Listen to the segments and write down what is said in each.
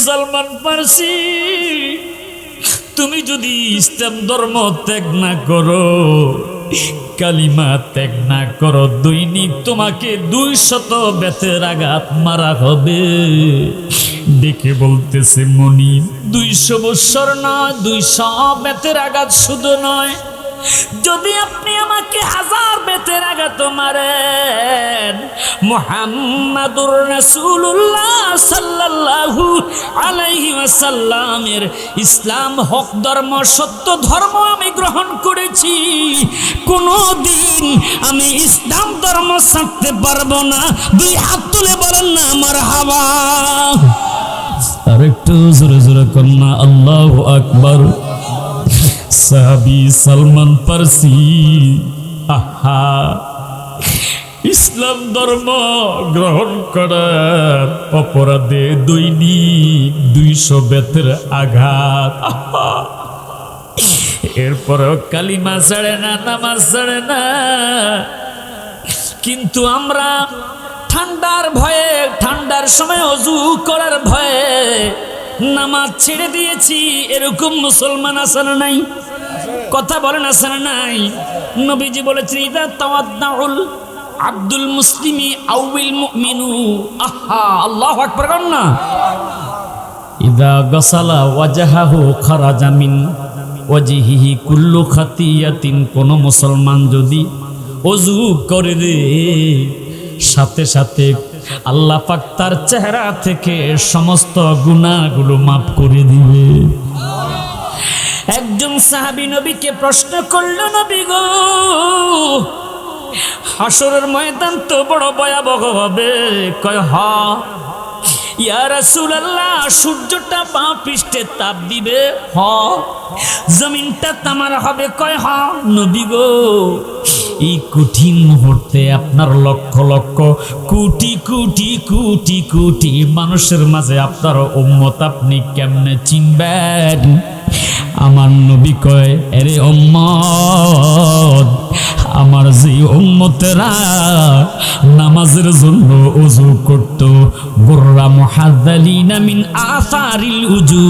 সালমান ফার্সি, তুমি যদি ইসলাম ধর্ম ত্যাগ না করো, কালিমা ত্যাগ না করো, দৈনিক তোমাকে 200 বেতের আঘাত মারা হবে। দেখে বলতেছে মনি, 200 বৎসর নয়, 200 বেতের আঘাত শুধু নয়, যদি আপনি আমাকে 1000 বেতের আঘাত মারেন, মুহাম্মাদুর রাসূলুল্লাহ সাল্লাল্লাহু আলাইহি ওয়াসাল্লামের ইসলাম হক ধর্ম, সত্য ধর্ম আমি গ্রহণ করেছি, কোনদিন আমি ইসলাম ধর্ম ছাড়তে পারবো না। 2 হাত তুলে বলেন না মারহাবা। আর একটু জোরে জোরে কন্যা আল্লাহু আকবার। সাহাবী সালমান ফার্সি আহা ইসলাম ধর্ম গ্রহণ করার অপরাধে দৈনিক 200 বেতের আঘাত। এরপরেও কালিমা ছাড়ে না, নামাজ ছাড়ে না। কিন্তু আমরা ঠান্ডার ভয়ে, ঠান্ডার সময় ওযু করার ভয়ে নামাজ ছেড়ে দিয়েছি। এরকম মুসলমান আছে না নাই? কথা বলেন আছে না নাই? নবীজি বলেছেন, ইদা তাওয়াদ্দাউল আব্দুল মুসলিমি আউল মুমিনু, আহা আল্লাহু আকবার না, ইদা গাসালা ওয়াজহাহু খারাজা মিন ওয়াজহিহি কুল্লু খাতিয়াতিন। কোন মুসলমান যদি ওযু করে রে, সাথে সাথে আল্লাহ পাক তার চেহারা থেকে সমস্ত গুনাহগুলো মাফ করে দিবে। একজন সাহাবী নবীকে প্রশ্ন করল, নবী গো, হাসরের ময়দান তো বড় ভয়াবহ হবে। কয় হ্যাঁ। ইয়া রাসূলুল্লাহ, সূর্যটা বাঁ পৃষ্ঠে তাপ দিবে? হ্যাঁ। জমিনটা তামার হবে? কয় হ্যাঁ। নবী গো, এই কঠিন মুহূর্তে আপনার লক্ষ লক্ষ কোটি কোটি কোটি কোটি মানুষের মাঝে আপনার উম্মত আপনি কেমনে চিনবেন? আমার নবী কয়, আরে উম্মত, আমার যে উম্মতেরা নামাজের জন্য ওযু করত, গুররা মুহাদ্দালিনা মিন আসারিল উজু,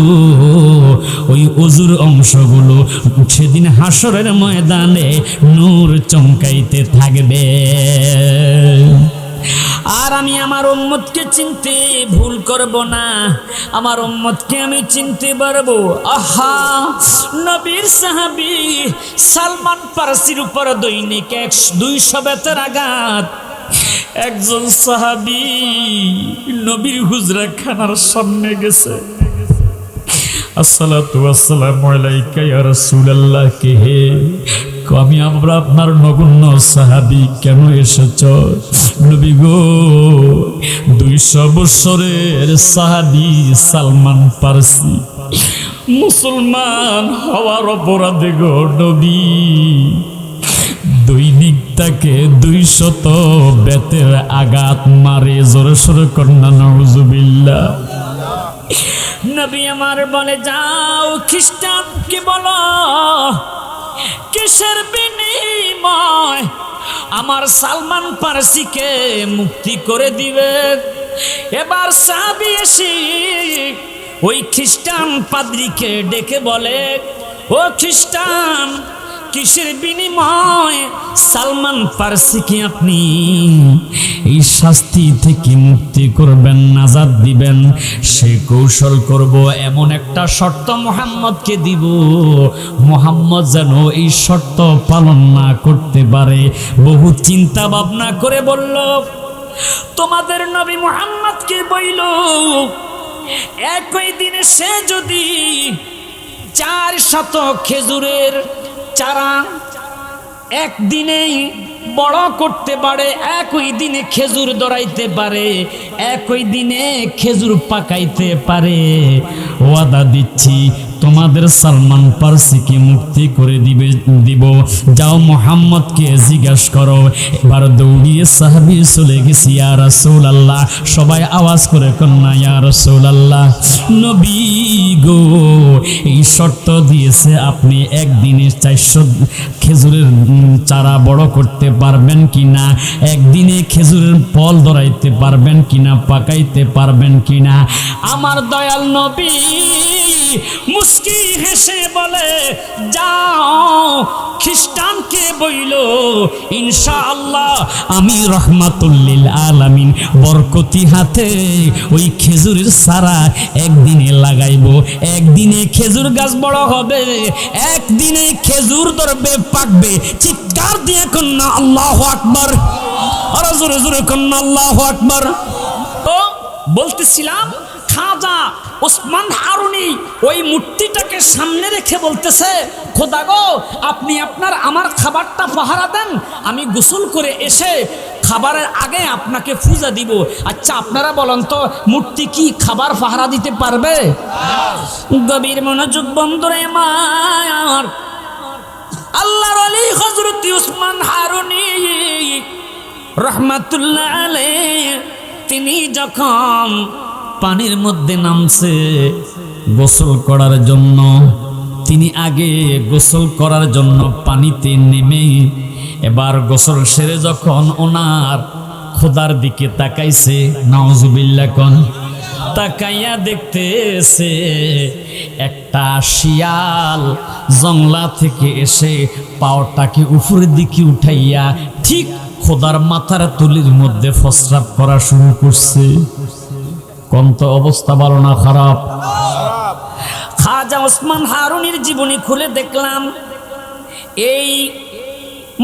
ওই ওযুর অংশগুলো সেদিন হাসরের ময়দানে নূর চমকাইতে থাকবে। আর আমি আমার উম্মতকে চিনতে ভুল করব না, আমার উম্মতকে আমি চিনতে পারবো। আহা, নবীর সাহাবী সালমান ফার্সির উপর দৈনিক 200 বেতের আঘাত। একজন সাহাবী নবীর হুজরা খানার সামনে গেছে, আসসালাতু ওয়াসসালামু আলাইকা ইয়া রাসূলুল্লাহ, কে হে? আমি আমরা আপনার নগণ্য সাহাবী, কেন এসেছ? নবী গো, 200 বছরের সাহাবী সালমান ফার্সি মুসলমান হওয়ার অপরাধে গো নবী দৈনিক তাকে 200 বেতের আঘাত মারে। জোরে সোরে কন্যা নাউজুবিল্লাহ। নবী আমার বলে, যাও খ্রিস্টানকে বলো, কিসের বিনিময় আমার সালমান ফার্সিকে মুক্তি করে দিবে। এবার সাহাবী এসে ওই খ্রিস্টান পাদ্রীকে ডেকে বলে, ও খ্রিস্টান, কিসের বিনিময় সালমান ফার্সিকে আপনি এই শাস্তি থেকে মুক্তি করবেন, নাজাত দিবেন? সে কৌশল করব, এমন একটা শর্ত মুহাম্মদকে দিব, মুহাম্মদ যেন এই শর্ত পালন না করতে পারে। বহু চিন্তা ভাবনা করে বলল, তোমাদের নবী মুহাম্মদকে বইল, একই দিনে সে যদি 400 খেজুরের চারা একদিনেই বড় করতে পারে, একই দিনে খেজুর ধরাইতে পারে, একই দিনে খেজুর পাকাইতে পারে, ওয়াদা দিচ্ছি তোমাদের সালমান ফার্সিকে মুক্তি করে দিব। যাও মুহাম্মদকে জিজ্ঞাসা করো। এবার দৌড়িয়ে সাহাবী চলে গেছি, ইয়া রাসূলুল্লাহ। সবাই আওয়াজ করে কন্যা ইয়া রাসূলুল্লাহ। নবী গো, এই শর্ত দিয়েছে আপনি একদিনে 400 খেজুরের চারা বড় করতে পারবেন কিনা, একদিনে খেজুরের ফল ধরাইতে পারবেন কিনা, পাকাইতে পারবেন কিনা। আমার দয়াল নবী মুস্কি হেসে বলে, যাও খ্রিস্টানকে বইল ইনশাআল্লাহ আমি রহমাতুল্লিল আলামিন বরকতি হাতে ওই খেজুরের চারা একদিনে লাগাইব, একদিনে খেজুর গাছ বড় হবে, একদিনে খেজুর ধরবে, পাকবে। চিৎকার দিয়ে কন্যা আল্লাহু আকবার, আর জোরে জোরে কন্যা আল্লাহু আকবার। তো বলতেছিলাম খাজা ওসমান হারুনি ওই মূর্তিটাকে সামনে রেখে বলতেছে, খোদা গো আপনি আমার খাবারটা পাহারা দেন, আমি গোসল করে এসে খাবারের আগে আপনাকে পূজা দিব। আচ্ছা আপনারা বলেন তো মূর্তি কি খাবার পাহারা দিতে পারবে? গভীর মনোযোগ বন্ধুরে আমার, আল্লাহর ওলি হযরত ওসমান হারুনি রাহমাতুল্লাহ আলাইহি তিনি যখন পানির মধ্যে নামছে গোসল করার জন্য, তিনি আগে গোসল করার জন্য পানিতে নেমে এবার গোসল সেরে যখন ওনার খোদার দিকে তাকাইছে, নাউজুবিল্লাহ কোন, তাকাইয়া দেখতেছে একটা শিয়াল জংলা থেকে এসে পাওটাকে উপরের দিকে উঠাইয়া ঠিক খোদার মাথার তুলির মধ্যে প্রস্রাব করা শুরু করছে। কোন তো অবস্থা ভালো না খারাপ? খাজা ওসমান হারুনির জীবনী খুলে দেখলাম এই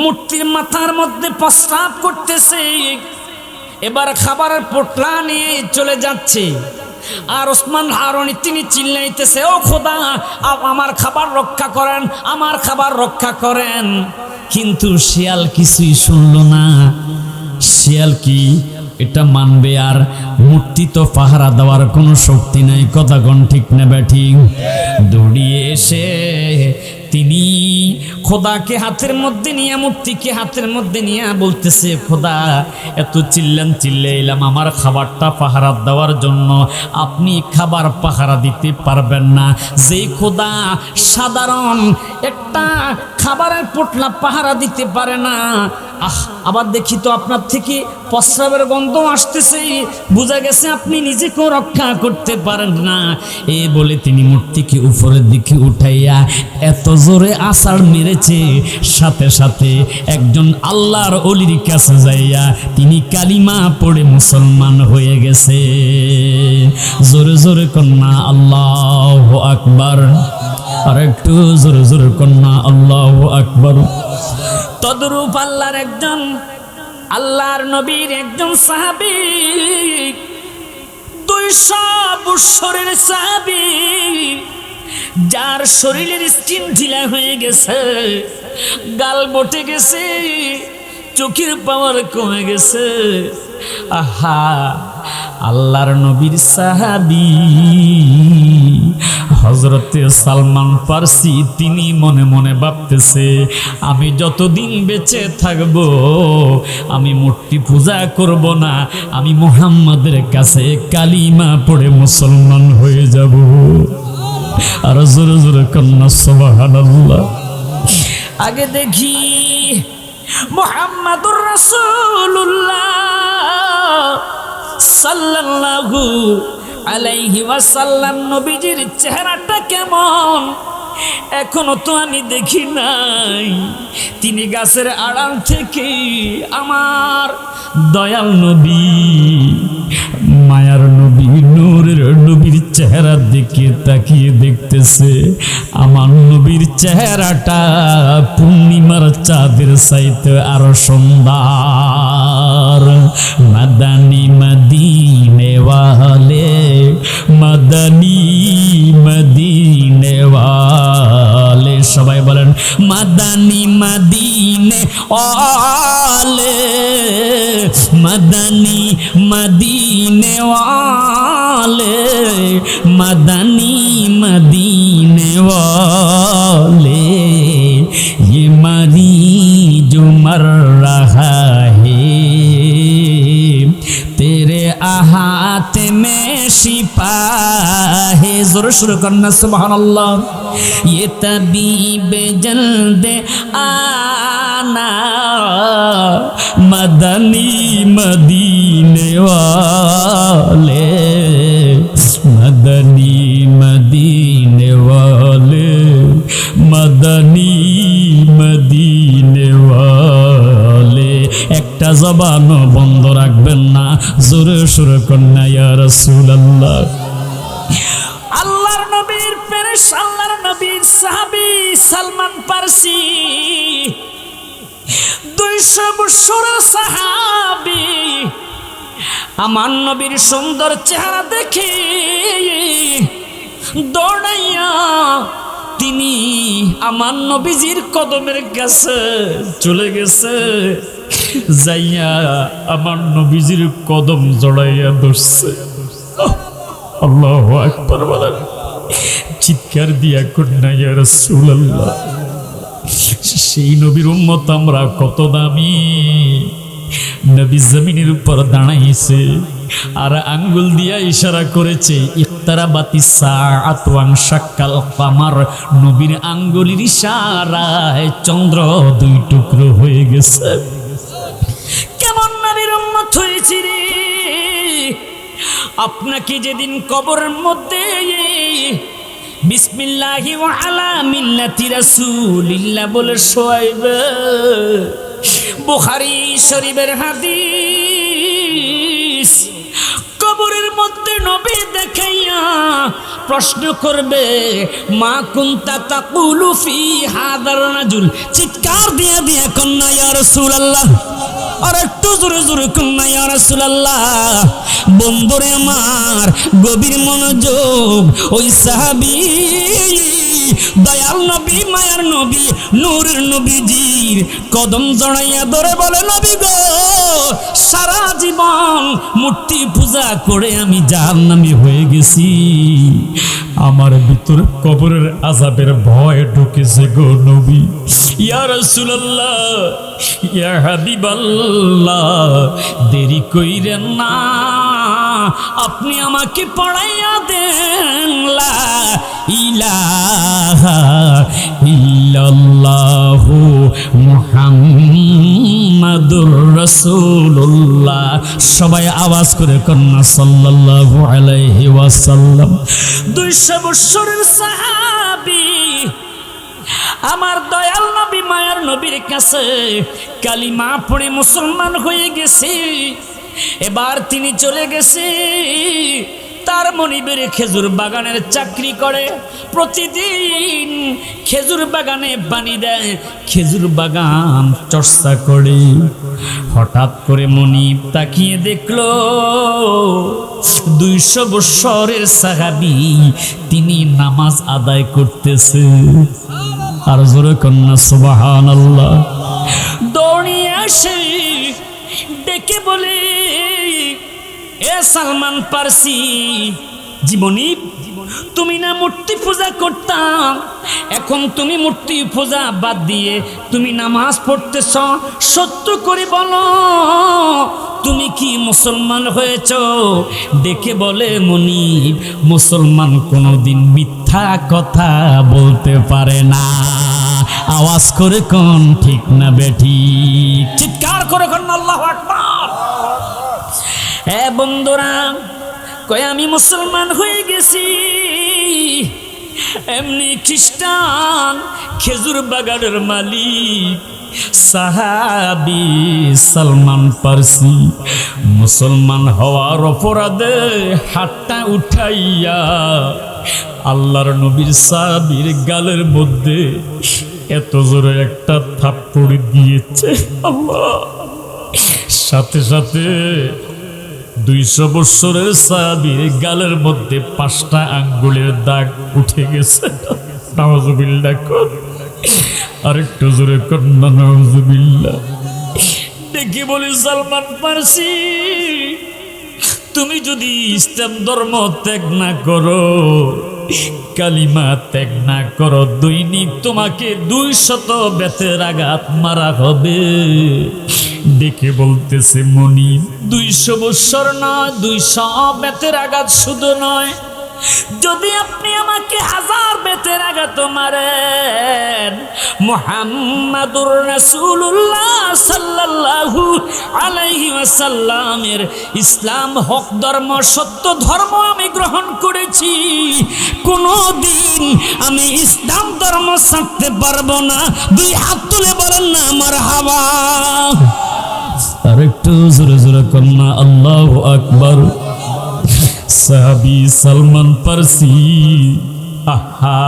মূর্তির মাথার মধ্যে প্রস্রাব করতেছে, এবার খাবারের পোটলা নিয়ে চলে যাচ্ছে, আর ওসমান হারুনি তিনি চিল্লাইতেছে, ও খোদা আমার খাবার রক্ষা করেন, আমার খাবার রক্ষা করেন। কিন্তু শিয়াল কিছুই শুনল না। শিয়াল কি এটা মানবে? আর মূর্তি তো পাহারা দেওয়ার কোনো শক্তি নাই, কথা কোন ঠিক না ব্যাঠিক? দৌড়িয়ে এসে তিনি খোদাকে হাতের মধ্যে নিয়ে, মূর্তিকে হাতের মধ্যে নিয়ে বলতেছে, খোদা এত চিল্লাইলাম আমার খাবারটা পাহারা দেওয়ার জন্য, আপনি খাবার পাহারা দিতে পারবেন না? যেই খোদা সাধারণ একটা খাবারের পোটলা পাহারা দিতে পারে না, আবার দেখি তো আপনার থেকে প্রস্রাবের গন্ধ আসতেছে, বোঝা গেছে আপনি নিজেকেও রক্ষা করতে পারেন না। এ বলে তিনি মূর্তিকে উপরের দিকে উঠাইয়া এত জোরে আছাড় মেরেছে, সাথে সাথে একজন আল্লাহর ওলির কাছে যাইয়া তিনি কালিমা পড়ে মুসলমান হয়ে গেছে। জোরে জোরে কন্যা আল্লাহু আকবার, আর একটু জোরে জোরে কন্যা আল্লাহু আকবার। তদরূপ আল্লাহর নবীর একজন সাহাবী, 200 বৎসরের সাহাবী, যার শরীরের স্কিন ঢিলা হয়ে গেছে, গাল বটে গেছে, চোখের পাওয়ার কমে গেছে। আহা, আল্লাহর নবীর সাহাবী হযরতে সালমান ফারসি তিনি মনে মনে ভাবতেছে, আমি যতদিন বেঁচে থাকব আমি মূর্তি পূজা করব না, আমি মুহাম্মাদের কাছে কালিমা পড়ে মুসলমান হয়ে যাব। আর জোরে জোরে কন্যা সুবহানাল্লাহ। আগে দেখি মুহাম্মাদুর রাসূলুল্লাহ সাল্লাল্লাহু আলাইহি ওয়াসাল্লাম নবীজির চেহারাটা কেমন, এখনো তো আমি দেখি নাই। তিনি গাছের আড়াল থেকে আমার দয়াল নবী, মায়ার নবী, নূরের নবীর চেহারার দিকে তাকিয়ে দেখতেছে। আমার নবীর চেহারাটা পূর্ণিমার চাঁদের চাইতে আরো সুন্দর। মাদানী মদিনে ওয়ালে, মাদানী মদিনে ওয়ালে, সবাই বলেন মাদানী মদিনে ওয়ালে, মাদানী মদিনে ওয়ালে, মাদানী মদিনে ওয়ালে, ये मरीज मर रहा है, तेरे हाथ में शिफा है। जोर शुरू करना सुभान अल्लाह। ये तबीब जल्द आना मदनी मदीने वाले मदनी मदीने वाले मदनी मदीने वाले একটা জবানও বন্ধ রাখবেন না জোরে সুরে কন্যা ইয়া রাসূলুল্লাহ আল্লাহর নবীর পেরেশ আল্লাহর নবীর সাহাবী সালমান ফারসি 200 বছরের সাহাবী আমার নবীর সুন্দর চেহারা দেখে দৌড়াইয়া তিনি আমার নবীজির কদমের কাছে চলে গেছে যাইয়া আমার নবীজির কদম জড়াইয়া ধরছে আল্লাহু আকবার বলেন চিৎকার দিয়া কন্যা ইয়া রাসূলুল্লাহ সেই নবীর উম্মত আমরা কত দামি নবী জমিনের উপর দাঁড়াইছে আর আঙ্গুল দিয়া ইশারা করেছে ইক্তারাবাতিস সাআতু ওয়ানশাক্কাল কামার নবীর আঙ্গুলের ইশারায় চন্দ্র দুই টুকরো হয়ে গেছে কেমন নবীর উম্মত হয়েছি রে আপনাকে যেদিন কবরের মধ্যে বিসমিল্লাহি ওয়া আলা মিল্লাতি রাসূলিল্লাহ বলে শোয়াইবে বুখারী শরীফের হাদিস কবরের মধ্যে নবী দেখাইয়া প্রশ্ন করবে মা কুনতা তাকুলু ফি হাদার রাজুল চিৎকার দিয়া দিয়া কন্যা ইয়া রাসূলুল্লাহ আর একটু জোরে জোরে কন্যা ইয়া রাসূলুল্লাহ বন্ধুরে আমার গভীর মনোযোগ ওই সাহাবী দয়াল নবী মায়ার নবী নূরের নবীজির কদম জড়াইয়া ধরে বলে নবী গো সারা জীবন মূর্তি পূজা করে আমি জাহান্নামী হয়ে গেছি আমার ভিতরে কবরের আযাবের ভয় ঢুকেছে গো নবী ইয়া রাসূলুল্লাহ ইয়া হাবিবাল্লাহ দেরি কইরেন না আপনি আমাকে পড়াইয়া দেন লা ইলাহা ইল্লাল্লাহু মুহাম্মাদুর রাসূলুল্লাহ সবাই আওয়াজ করে কন্যা সাল্লাল্লাহু আলাইহি ওয়াসাল্লাম 200 বছরের সাহাবী আমার দয়াল নবী মায়ার নবীর কাছে কালিমা পড়ে মুসলমান হয়ে গেছে এবার তিনি চলে গেছে তার মনিবের খেজুর বাগানের চাকরি করে প্রতিদিন খেজুর বাগানে পানি দেয় খেজুর বাগান চর্চা করে হঠাৎ করে মনিব তাকিয়ে দেখলো 200 বছরের সাহাবী তিনি নামাজ আদায় করতেছে আর জোরে কন্যা সুবহানাল্লাহ দৌড়িয়ে আসে ডেকে বলে এ সালমান ফারসি জীবনী তুমি না মূর্তি পূজা করতাম এখন তুমি মূর্তি পূজা বাদ দিয়ে তুমি নামাজ পড়তেছ সত্য করে বলো তুমি কি মুসলমান হয়েছ ডেকে বলে মনিব মুসলমান কোনোদিন মিথ্যা কথা বলতে পারে না আওয়াজ করে কোন ঠিক না বেঠিক চিৎকার করে কোন আল্লাহু আকবার এ বন্ধুরা কয় আমি মুসলমান হয়ে গেছি এমনি খ্রিস্টান খেজুর বাগানের মালিক সাহাবী সালমান ফারসি মুসলমান হওয়ার অপরাধে হাতটা উঠাইয়া আল্লাহর নবীর সাহাবীর গালের মধ্যে এত জোরে একটা থাপ্পড় দিয়েছে আল্লাহ সাথে সাথে 200 বছরের সাহাবীর গালের মধ্যে 5টা আঙ্গুলের দাগ উঠে গেছে নাউজুবিল্লাহ আরেকটু জোরে কন্যা নাউজুবিল্লাহ দেখি বলি সালমান ফারসি তুমি যদি ইসলাম ধর্ম ত্যাগ না করো কালিমা ত্যাগ না করো দৈনিক তোমাকে 200 বেতের আঘাত মারা হবে ডেকে বলতেছে মনি 200 বছর নয় 200 বেতের আঘাত শুধু নয় যদি আপনি আমাকে 1000 বেতের আঘাত আঘাত মারেন। মুহাম্মাদুর রাসূলুল্লাহ সাল্লাল্লাহু আলাইহি ওয়াসাল্লামের ইসলাম হক ধর্ম, সত্য ধর্ম আমি গ্রহণ করেছি, কোনদিন আমি ইসলাম ধর্ম ছাড়তে পারবো না। দুই হাত তুলে বলেন না মারহাবা। আর একটু জোরে জোরে কন্যা আল্লাহু আকবার। সাহাবী সালমান ফারসি আহা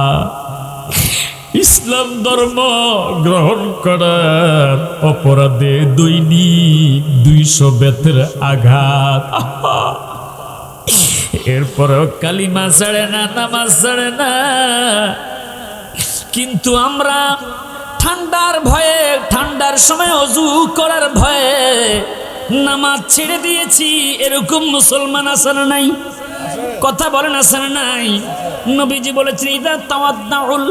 ইসলাম ধর্ম গ্রহণ করার অপরাধে দৈনিক 200 বেতের আঘাত। এরপরেও কালিমা ছাড়ে না, নামাজ ছাড়ে না। কিন্তু আমরা ঠান্ডার ভয়ে, ঠান্ডার সময় অজু করার ভয়ে নামাজ ছেড়ে দিয়েছি। এরকম মুসলমান আছে না নাই? কথা বলেন আছে না নাই? নবীজি বলেছেন ইদা তাওয়াদ্দাউল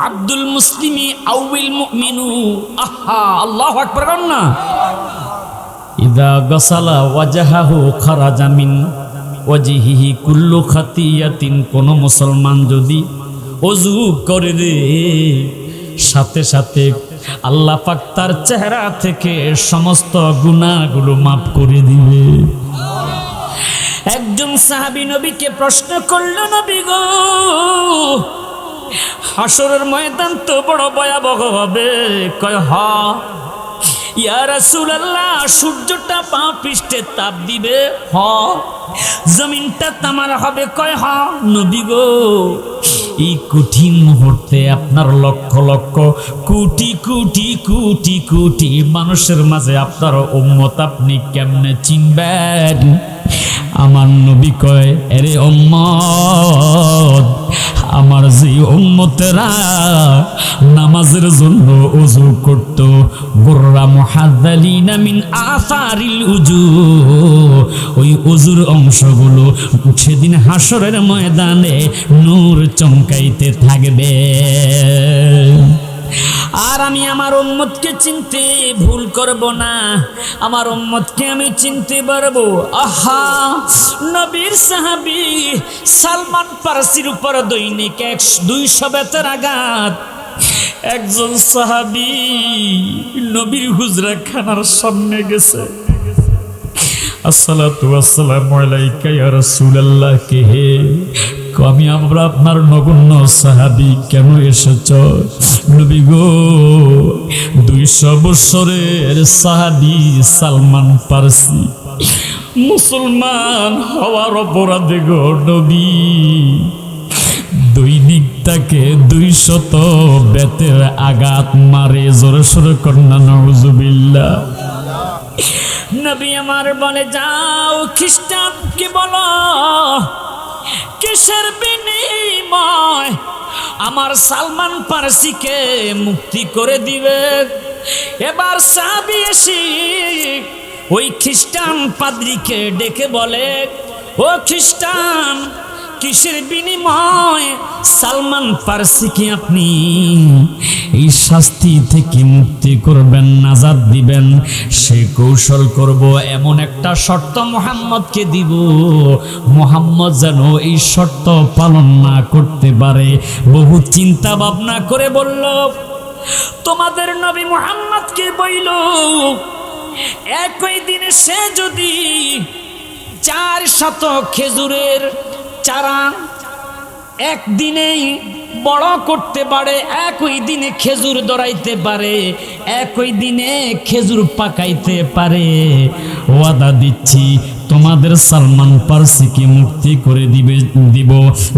আব্দুল মুসলিমি আউল মুমিনু, আহা আল্লাহু আকবার না, ইদা গাসালা ওয়াজহাহু খারাজা মিন ওয়াজহিহি কুল্লু খাতিয়াতিন। কোন মুসলমান যদি ওযু করে রে, সাথে সাথে আল্লাহ পাক তার চেহারা থেকে সমস্ত গুনাহগুলো মাফ করে দিবে। একজন সাহাবী নবীকে প্রশ্ন করল, নবী গো, হাসরের ময়দান তো বড় ভয়াবহ হবে। কয় হা ইয়া রাসূলুল্লাহ, সূর্যটা পা পৃষ্ঠে তাপ দিবে, হ জমিনটা তামার হবে। কয় হ নবী গো, এই কঠিন মুহূর্তে আপনার লক্ষ লক্ষ কোটি কোটি কোটি কোটি মানুষের মাঝে আপনার উম্মত আপনি কেমনে চিনবেন? আমার নবী কয়, আরে উম্মত, আমার যে উম্মতেরা নামাজের জন্য ওযু করত, বুররা মুহাদ্দালিনা মিন আসারিল উজু, ওই ওযুর অংশগুলো সেদিন হাসরের ময়দানে নূর চমকাইতে থাকবে। আর আমি আমার উম্মতকে চিনতে ভুল করব না, আমার উম্মতকে আমি চিনতে পারবো। আহা নবীর সাহাবী সালমান ফারসির উপর দৈনিক 200 বেতের আঘাত। একজন সাহাবী নবীর হুজরা খানার সামনে গেছে, আসসালাতু ওয়াসসালামু আলাইকা ইয়া রাসূলুল্লাহ, কে হে? আমি আমরা আপনার নগণ্য সাহাবী, কেন এসেছ? নবী গো, 200 বছরের সাহাবী সালমান ফারসি মুসলমান হওয়ার অপরাধে গো নবী দৈনিক তাকে 200 বেতের আঘাত মারে। জোরে সোরে কন্যা নাউজুবিল্লাহ। নবী আমার বলে, যাও খ্রিস্টানকে বলো কিসের বিনিময় আমার সালমান ফারসিকে মুক্তি করে দিবে। এবার সাহাবী এসে ওই খ্রিস্টান পাদ্রীকে ডেকে বলে, ও খ্রিস্টান, কিসের বিনিময় সালমান ফারসিকে আপনি এই শাস্তি থেকে মুক্তি করবেন, নাজাত দিবেন? সে কৌশল করব, এমন একটা শর্ত মুহাম্মদকে দিব, মুহাম্মদ যেন এই শর্ত পালন না করতে পারে। বহু চিন্তা ভাবনা করে বলল, তোমাদের নবী মুহাম্মদকে বইল, একই দিনে সে যদি 400 খেজুরের চারা একদিনেই বড় করতে পারে, একই দিনে খেজুর ধরাইতে পারে, একই দিনে খেজুর পাকাইতে পারে, ওয়াদা দিচ্ছি তোমাদের সালমান ফারসিকে মুক্তি করে দিব।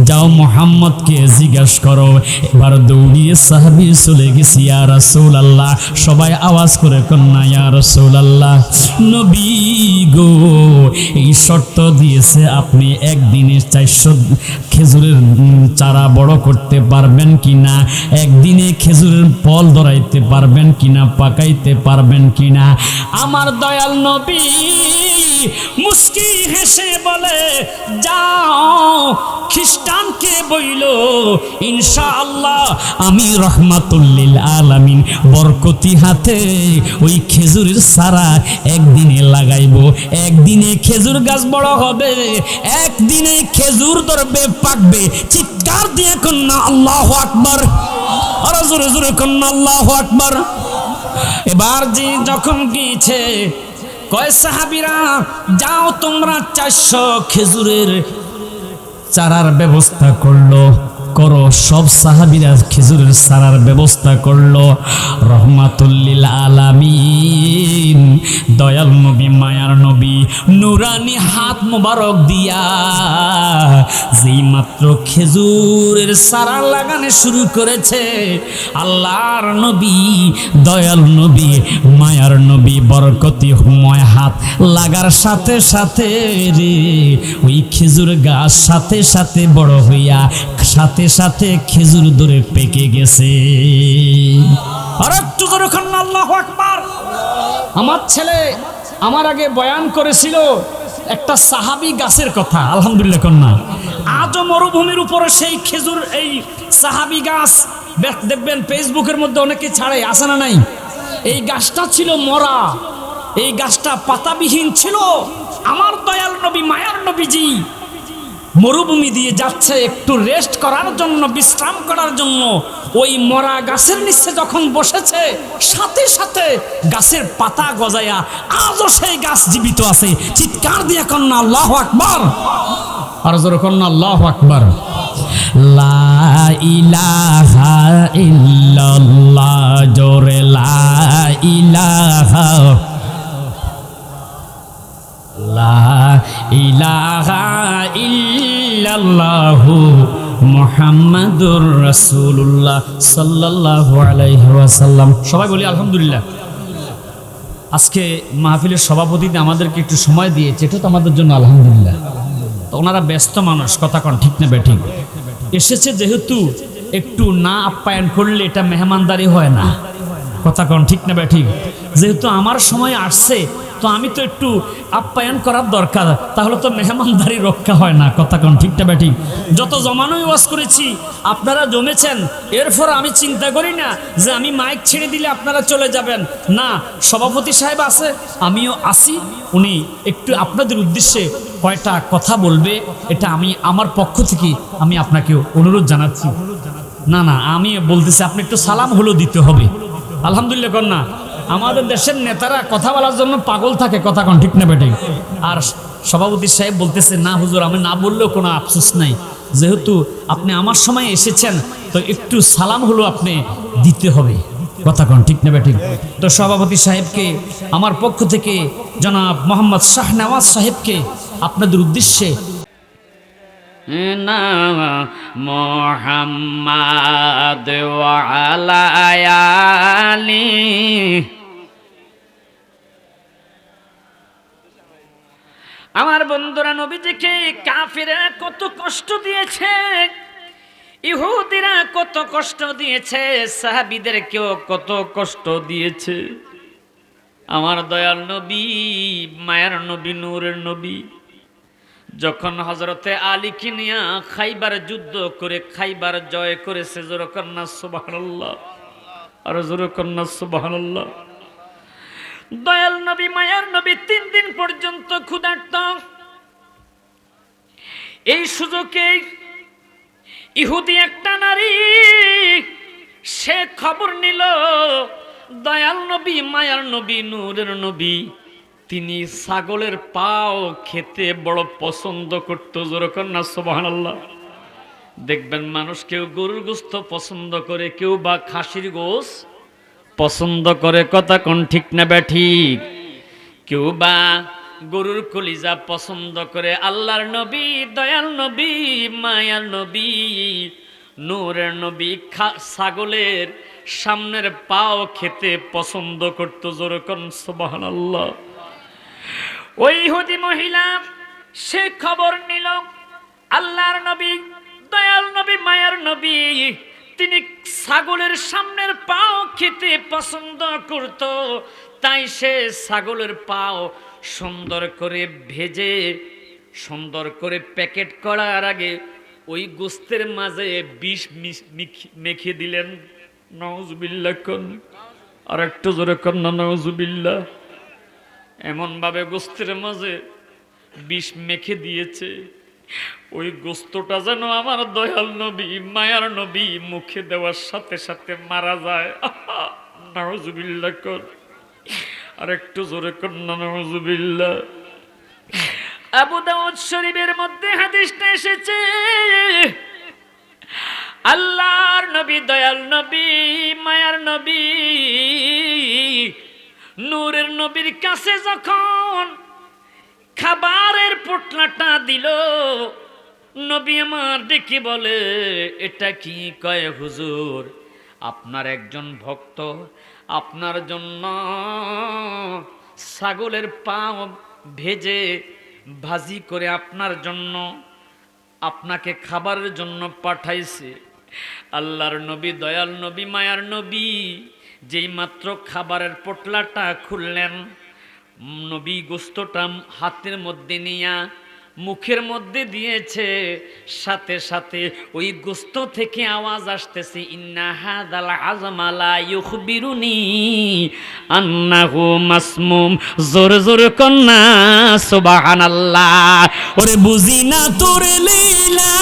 যাও মুহাম্মদকে জিজ্ঞাসা করো। এবার দৌড়িয়ে সাহাবী চলে গেছি, ইয়া রাসূলুল্লাহ। সবাই আওয়াজ করে কন্যা ইয়া রাসূলুল্লাহ। নবী গো, এই শর্ত দিয়েছে, আপনি একদিনে 400 খেজুরের চারা বড় করতে পারবেন কিনা, একদিনে খেজুরের ফল ধরাইতে পারবেন কিনা, পাকাইতে পারবেন কিনা? আমার দয়াল নবী মুস্কি হেসে বলে, যাও খ্রিস্টানকে বইল ইনশাআল্লাহ আমি রহমাতুল লিল আলামিন বরকতি হাতে ওই খেজুরের চারা একদিনে লাগাইব, একদিনে খেজুর গাছ বড় হবে, একদিনে খেজুর ধরবে, পাকবে। চিৎকার দিয়ে কন্যা আল্লাহু আকবার, আর জোরে জোরে কন্যা আল্লাহু আকবার। এবার যে যখন গিয়েছে, কয় সাহাবীরা যাও তোমরা 400 খেজুরের চারার ব্যবস্থা করলো, করো। সব সাহাবীরা খেজুরের চারার ব্যবস্থা করলো। রহমাতুল লিল আলামিন দয়াল নবী, মায়ার নবী নুরানি হাত মোবারক দিয়া যেই মাত্র খেজুরের চারা লাগানো শুরু করেছে, আল্লাহর নবী, দয়াল নবী, মায়ার নবী বরকতিময় হাত লাগার সাথে সাথে রে ওই খেজুর গাছ সাথে সাথে বড় হইয়া সাথে সাথে খেজুর ধরে পেকে গেছে। আর একটু জোরে কন্যা আল্লাহু আকবার। আমার ছেলে আমার আগে বয়ান করেছিল একটা সাহাবী গাছের কথা, আলহামদুলিল্লাহ কন্যা। আজও মরুভূমির উপরে সেই খেজুর, এই সাহাবী গাছ দেখবেন ফেসবুকের মধ্যে অনেকে ছাড়ে, আসে না নাই? এই গাছটা ছিল মরা, এই গাছটা পাতাবিহীন ছিল। আমার দয়াল নবী, মায়ার নবীজি মরুভূমি দিয়ে যাচ্ছে একটু রেস্ট করার জন্য, বিশ্রাম করার জন্য। ওই মরা গাছের নিচে যখন বসেছে, সাথে সাথে গাছের পাতা গজায়া আজও সেই গাছ জীবিত আছে। চিৎকার দিয়ে কন্যা আল্লাহু আকবার, আর জোরে কন্যা আল্লাহু আকবার। লা ইলাহা ইল্লাল্লাহ, জোরে লা ইলাহা, লা ইলাহা ইল্লাল্লাহু মুহাম্মাদুর রাসূলুল্লাহ সাল্লাল্লাহু আলাইহি ওয়াসাল্লাম। সবাই বলি আলহামদুলিল্লাহ। আজকে মাহফিলের সভাপতিতে আমাদেরকে একটু সময় দিয়েছে, এটা তো আমাদের জন্য আলহামদুলিল্লাহ। তো ওনারা ব্যস্ত মানুষ, কথা কন ঠিক না বেঠিক? এসেছে যেহেতু একটু না আপ্যায়ন করলে এটা মেহমানদারি হয় না, কথা কন ঠিক না বেঠিক? যেহেতু আমার সময় আসছে, তো আমি তো একটু আপ্যায়ন করার দরকার, তাহলে তো মেহমানদারি রক্ষা হয় না, কথা কন ঠিক না বেঠিক? যত জমানোই ওয়াজ করেছি আপনারা জমেছেন, এরপর আমি চিন্তা করি না যে আমি মাইক ছেড়ে দিলে আপনারা চলে যাবেন, না। সভাপতি সাহেব আছে, আমিও আসি, উনি একটু আপনাদের উদ্দেশ্যে কয়টা কথা বলবে, এটা আমি আমার পক্ষ থেকে আমি আপনাকে অনুরোধ জানাচ্ছি। না না, আমি বলতেছি আপনি একটু সালাম হলো দিতে হবে। আলহামদুলিল্লাহ কন্যা। আমাদের দেশের নেতারা কথা বলার জন্য পাগল থাকে, কথা কন ঠিক না বেটে? আর সভাপতি সাহেব বলতেছে না হুজুর, আমি না বললেও কোনো আফসোস নাই, যেহেতু আপনি আমার সময় এসেছেন, তো একটু সালাম হলো আপনি দিতে হবে, কথা কন ঠিক না বেটে? তো সভাপতি সাহেবকে আমার পক্ষ থেকে, জনাব মোহাম্মদ শাহনওয়াজ সাহেবকে আপনাদের উদ্দেশ্যে মুহাম্মাদ ওয়া আলা আলি, আমার বন্ধুরা, নবীজিকে কাফিররা কত কষ্ট দিয়েছে, ইহুদিরা কত কষ্ট দিয়েছে, সাহাবীদেরকেও কত কষ্ট দিয়েছে। আমার দয়াল নবী, মায়ার নবী, নূরের নবী যখন হযরতে আলীকে নিয়ে খাইবার যুদ্ধ করে খাইবার জয় করেছে, জোরে কন্না সুবহানাল্লাহ, আর জোরে কন্না সুবহানাল্লাহ। দয়াল নবী, মায়ার নবী 3 দিন পর্যন্ত ক্ষুধার্ত। এই সুযোগে ইহুদি একটা নারী সে খবর নিল দয়াল নবী, মায়ার নবী, নূরের নবী তিনি ছাগলের পাও খেতে বড় পছন্দ করত, জোরে কন্না সুবহানাল্লাহ। দেখবেন মানুষ কেউ গরুর গোশত পছন্দ করে, কেউ বা খাসির গোশ পছন্দ করে, কথা কোন ঠিক না ব্যাঠিক? কেউ বা গরুর কলিজা পছন্দ করে। আল্লাহর নবী, দয়াল নবী, মায়ার নবী, নূরের নবী ছাগলের সামনের পাও খেতে পছন্দ করত, জোরে কোন সুবহানাল্লাহ। ওই ইহুদি মহিলা সে খবর নিল আল্লাহর নবী, দয়াল নবী, মায়ার নবী তিনি ছাগলের সামনের পাও খেতে পছন্দ করত, তাই সে ছাগলের পাও সুন্দর করে ভেজে সুন্দর করে প্যাকেট করার আগে ওই গোস্তের মাঝে বিষ মেখে দিলেন। নাউজুবিল্লাহ কোন, আর একটু জোরে কোন না নাউজুবিল্লাহ। এমন ভাবে গোস্তের মাঝে বিষ মেখে দিয়েছে, ওই গোস্তটা যেন আমার দয়াল নবী মায়ার নবী মুখে দেওয়ার সাথে সাথে মারা যায়। নাউজুবিল্লাহ কোন, আর একটু জোরে কোন না নাউজুবিল্লাহ। আবু দাউদ শরীফের মধ্যে হাদিসটা এসেছে, আল্লাহর নবী দয়াল নবী মায়ার নবী নূরের নবীর কাছে যখন খাবারের পোটলাটা দিল, নবী আমার ডেকে বলে, এটা কি? কয় হুজুর, আপনার একজন ভক্ত আপনার জন্য ছাগলের পা ভেজে ভাজি করে আপনার জন্য আপনাকে খাবারের জন্য পাঠাইছে। আল্লাহর নবী দয়াল নবী মায়ার নবী যেই মাত্র খাবারের পোটলাটা খুললেন, নবী গোস্তটা হাতের মধ্যে নিয়া মুখের মধ্যে দিয়েছে, সাথে সাথে ওই গোস্ত থেকে আওয়াজ আসতেছে, ইন্না হাযাল আযমা লা ইউখবিরুনি আন্নাহু মাসমুম। জোরে জোরে কন্না সুবহানাল্লাহ। ওরে বুঝি না তোর লীলা,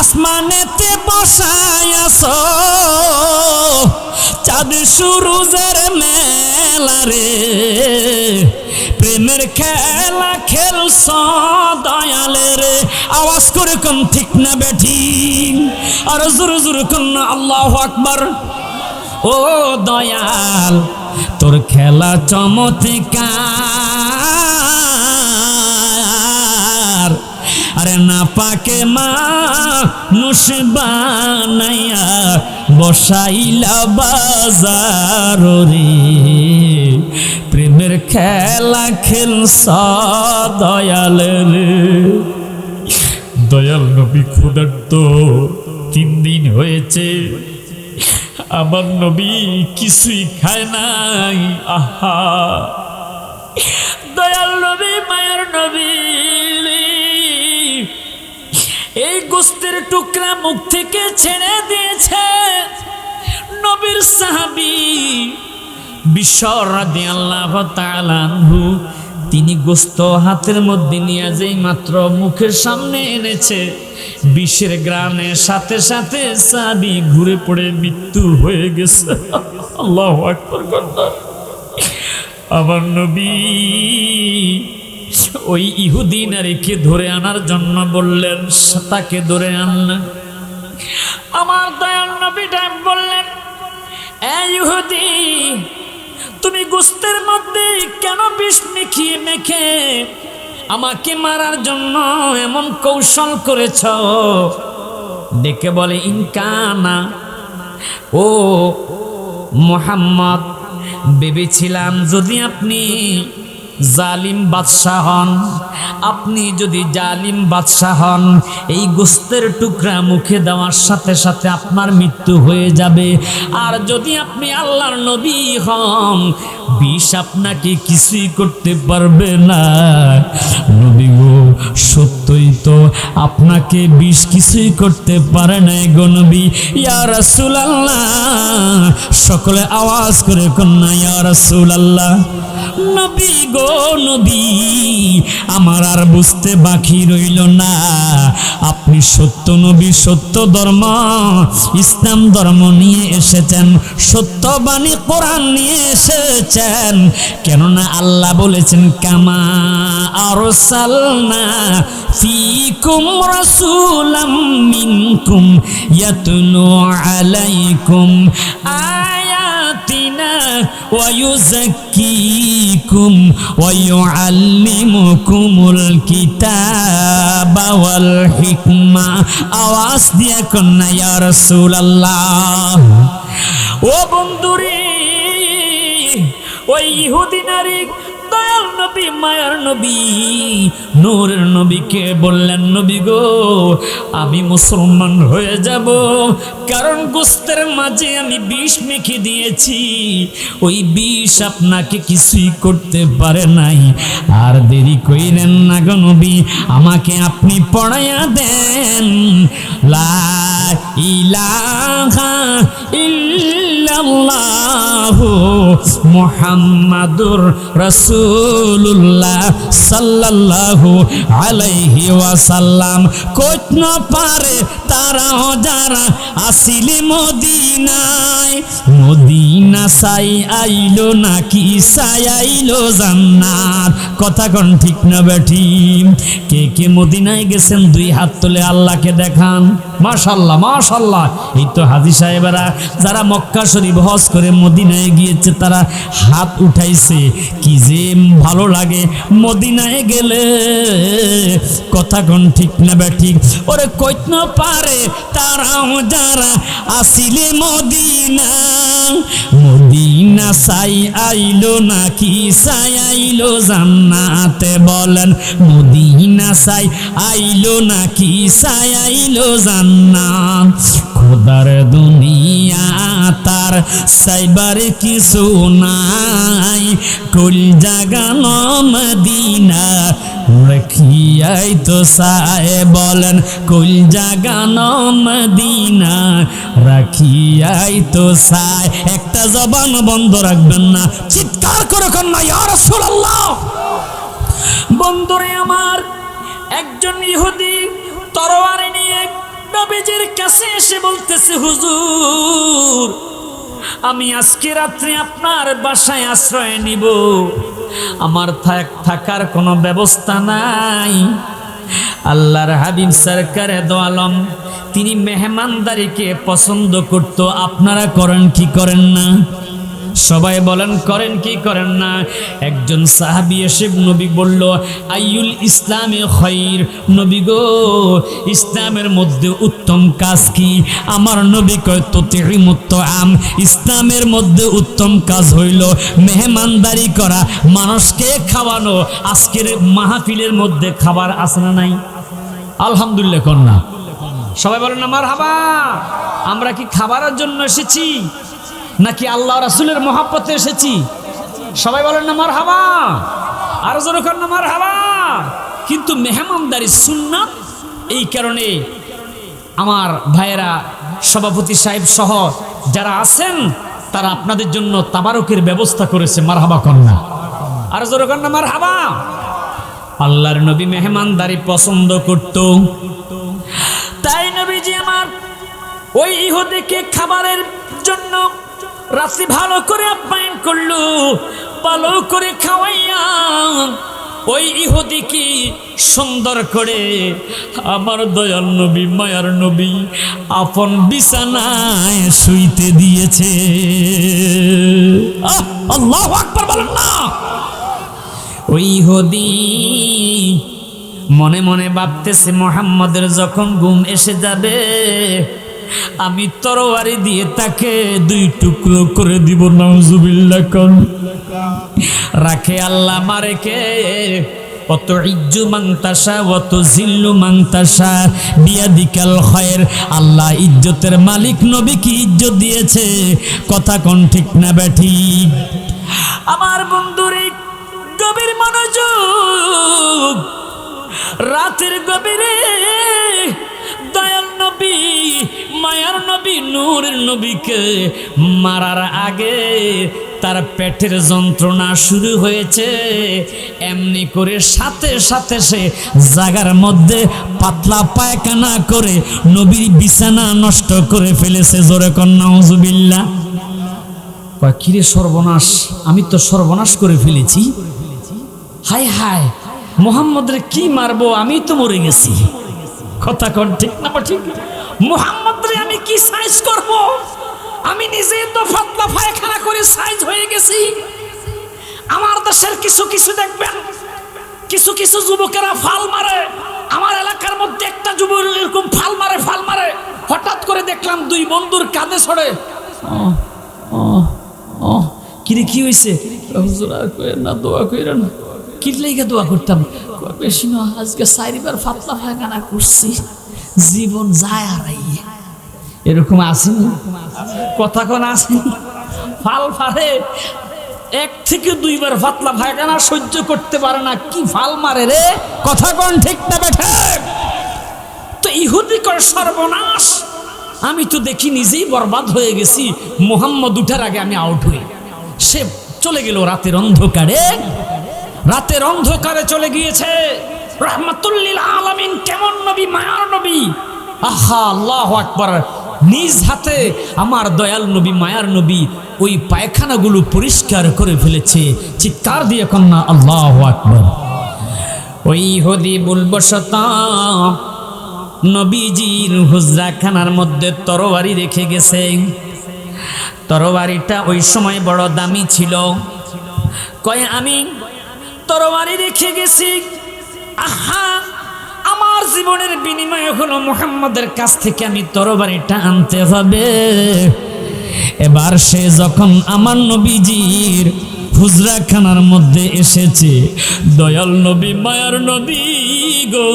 আসমানেতে বসায়াছো চাঁদ সূরজের মেলা রে, প্রেমের খেলা খেলছ দয়ালে রে। আওয়াজ করে কোন ঠিক না বেঠিক, আর জোরে জোরে কোন না আল্লাহু আকবার। ও দয়াল তোর খেলা চমৎকার, আরে না পাকে মানুষ বানাইয়া বসাইলা বাজার রে, প্রেমের খেলা খেলছ দয়াল রে। দয়াল নবী ক্ষুধার্ত, 3 দিন হয়েছে আমার নবী কিছুই খায় নাই। আহা, দয়াল নবী মায়ের নবী এই গোস্তের টুকরা মুখ থেকে ছেড়ে দিয়েছে। নবীর সাহাবী বিশ্ব রাদিয়াল্লাহু তাআলা আনহু, তিনি গোস্ত হাতের মধ্যে নিয়ে যেই মাত্র মুখের সামনে এনেছে, বিষের গ্রানে সাথে সাথে সাহাবী ঘুরে পড়ে মৃত্যু হয়ে গেছে। আল্লাহু আকবার। আমার নবী ওই ইহুদি নারীকে ধরে আনার জন্য বললেন, তাকে ধরে আনলেন। আমার দয়াল নবী বললেন, এই ইহুদি, তুমি গোস্তের মধ্যে কেন বিষ মেখে মেখে আমাকে মারার জন্য এমন কৌশল করেছ? ডেকে বলে, ইনকানা ও মুহাম্মদ, ভেবেছিলাম যদি আপনি জালিম বাদশাহ হন, আপনি যদি জালিম বাদশাহ হন, এই গোস্তের টুকরা মুখে দেওয়ার সাথে সাথে আপনার মৃত্যু হয়ে যাবে। আর যদি আপনি আল্লাহর নবী হন, বিষ আপনাকে কিছুই করতে পারবে না। নবী গো, সত্যই তো আপনাকে বিষ কিছুই করতে পারে না গো নবী। ইয়া রাসূলুল্লাহ, সকলে আওয়াজ করে কন্যা ইয়া রাসূলুল্লাহ। নবী গো নবী, আমার আর বুঝতে বাকি রইল না, আপনি সত্য নবী, সত্য ধর্ম ইসলাম ধর্ম নিয়ে এসেছেন, সত্যবাণী কোরআন নিয়ে এসেছেন। কেননা আল্লাহ বলেছেন, কামা আরসালনা ফীকুম রাসূলাম মিনকুম ইয়াতলু আলাইকুম আয়াতিনা ওয়া ইউযাক্কিকুম ওয়া ইউআল্লিমুকুমুল কিতাবা ওয়াল হিকমা। আওয়াজ দিয়া কন্যা ইয়া রাসূলুল্লাহ। ও বন্ধুরে, ওই ইহুদি নারী দয়াল নবী নবী মায়ার নবী নূরের নবীকে বললেন, নবী গো আমি মুসলমান হয়ে যাব, কারণ গোস্তের মাঝে আমি বিষ মেখে দিয়েছি, ওই বিষ আপনাকে কিছুই করতে পারে নাই। আর দেরি কইলেন না গো নবী, আমাকে আপনি পড়াইয়া দেন লা ইলাহা ইল্লাল্লাহু মুহাম্মাদুর রাসূলুল্লাহ সাল্লাল্লাহু আলাইহি ওয়াসাল্লাম। কইত না পারে তারা যারা আসিলে মদিনায়, মদিনা সাই আইলো নাকি সাই আইলো জান্নাত। কথা কোন ঠিক না বেঠি? কে কে মদিনায় গেছেন দুই হাত তুলে আল্লাহকে দেখান। মাশাআল্লাহ মাশাআল্লাহ। এই তো হাজী সাহেবেরা যারা মক্কা শরীফ হজ করে মদিনায় গিয়েছে তারা হাত উঠাইছে। কি যে ভালো লাগে মদিনায় গেলে। কথা কোন ঠিক না বেঠি? ওরে কইত না পারে তারাও যারা আসিলে মদিনা, মদিনা সাই আইলো নাকি সাই আইলো জান্নাতে। বলেন মদিনা সাই আইলো নাকি সাই আইলো জান্নাত। খোদার দুনিয়া তার সাইবার কিছু নাই, কুল জাগানো মদিনা রাখিয়াই তো সায়। বলেন কুল জাগানো মদিনা রাখিয়াই তো সায়। একটা জবান বন্ধ রাখবেন না, চিৎকার করে কন্যা ইয়া রাসূলুল্লাহ। বন্ধুরে আমার, একজন ইহুদি তরোয়ার নিয়ে নবীজির কাছে এসে বলতেছে, হুজুর আমি আজকে রাত্রে আপনার বাসায় আশ্রয় নিব, আমার থাকার কোনো ব্যবস্থা নাই। আল্লাহর হাবিব সরকারে দো আলম তিনি মেহমানদারিকে পছন্দ করত। আপনারা করেন কি করেন না? সবাই বলেন করেন কি করেন না? একজন সাহাবী এসে নবী বলল, আইয়ুল ইসলামে খায়র। নবী গো ইসলামের মধ্যে উত্তম কাজ কি? আমার নবী কয় তুতিমুত তাআম। ইসলামের মধ্যে উত্তম কাজ হইল মেহমানদারি করা, মানুষকে খাওয়ানো। আজকের মাহফিলের মধ্যে খাবার আছে না নাই? আলহামদুলিল্লাহ কন্যা সবাই বলেন না মারহাবা। আমরা কি খাবারের জন্য এসেছি নাকি আল্লাহ রাসূলের মহব্বতে এসেছি? সবাই বলেন না মারহাবা, আর জোরে করেন না মারহাবা। কিন্তু মেহমানদারি সুন্নাত, এই কারণে আমার ভাইয়েরা সভাপতি সাহেব সহ যারা আছেন তারা আপনাদের জন্য তাবারকের ব্যবস্থা করেছে। মারহাবা কন্যা, আর জোরে করেন না মারহাবা। আল্লাহর নবী মেহমানদারি পছন্দ করত, তাই নবীজি আমার ওই ইহুদিকে খাবারের জন্য রাত্রি ভালো করে আপ্যায়ন করলো, ভালো করে খাওয়াইয়া ওই ইহুদিকে সুন্দর করে আমার দয়াল নবী মায়ার নবী আপন বিছানায় শুইতে দিয়েছে। আল্লাহু আকবার বলেন না। ওই ইহুদি মনে মনে ভাবতেছে, মুহাম্মদের যখন ঘুম এসে যাবে আমি তরবারি দিয়ে তাকে দুই টুকরো করে দিব। নাউজুবিল্লাহ কোন রাখে আল্লাহ মারে কে। অত ইজ্জু মাংতাসা অত জিল্লু মাংতাসা বিয়াদিকাল খায়র। আল্লাহ ইজ্জতের মালিক নবীকে ইজ্জত দিয়েছে। কথা কোন ঠিক না বেঠিক? আমার বন্ধুরে গভীর মনোযোগ, রাতের গভীরে দয়াল নবী মায়ার নবী নূরের নবীকে মারার আগে তার পেটের যন্ত্রণা শুরু হয়েছে। এমনি করে সাথে সাথে সে জায়গার মধ্যে পাতলা পায়খানা করে নবীর বিছানা নষ্ট করে ফেলেছে। জোরে কর নাউজুবিল্লাহ। কয় কিরে সর্বনাশ, আমি তো সর্বনাশ করে ফেলেছি। হায় হায়, মুহাম্মদের কি মারবো, আমি তো মরে গেছি। কথা কোন ঠিক না ঠিক? মুহাম্মদরে আমি কি সাইজ করব? আমি নিজে তো পাতলা পায়খানা করে সাইজ হয়ে গেছি। আমার দেশের কিছু কিছু দেখবেন, কিছু কিছু যুবকেরা ফাল মারে। আমার এলাকার মধ্যে একটা যুবক এরকম ফাল মারে। হঠাৎ করে দেখলাম দুই বন্ধুর কাঁধে ছড়ে। কিরে কি হয়েছে? হুজুর আর কইরা না, দোয়া কইরা না। কি লেগে দোয়া করতাম? বেশি না, আজকে 4বার পাতলা পায়খানা করছি, জীবন যায় আর এরকম আসেনি? কথা কোন আসেনি? ফাল ফারে 1 থেকে 2বার পাতলা পায়খানা সহ্য করতে পারে না, কি ফাল মারে রে? কথা কোন ঠিক না বেঠে? তো ইহুদি করে সর্বনাশ, আমি তো দেখি নিজেই বরবাদ হয়ে গেছি। মুহাম্মদ উঠার আগে আমি আউট হই। সে চলে গেল রাতের অন্ধকারে, রাতের অন্ধকারে চলে গিয়েছে। রাহমাতুল লিল আলামিন, কেমন নবী, মায়ার নবী। আহা, আল্লাহু আকবার। নিজ হাতে আমার দয়াল নবী, মায়ার নবী ওই পায়খানাগুলো পরিষ্কার করে ফেলেছে। চিৎকার দিয়ে কন্যা আল্লাহু আকবার। ওই ইহুদি ভুলবশত নবীজির হুজরাখানার মধ্যে তরবারি রেখে গেছে। তরবারিটা ওই সময় বড় দামি ছিল। কয়, আমি তরবারি রেখে গেছি, আহা, আমার জীবনের বিনিময়ে হলো মুহাম্মদের কাছ থেকে আমি তরবারিটা আনতে হবে। এবার সে যখন আমার নবীজির হুজরাখানার মধ্যে এসেছে, দয়াল নবী, মায়ার নবী গো,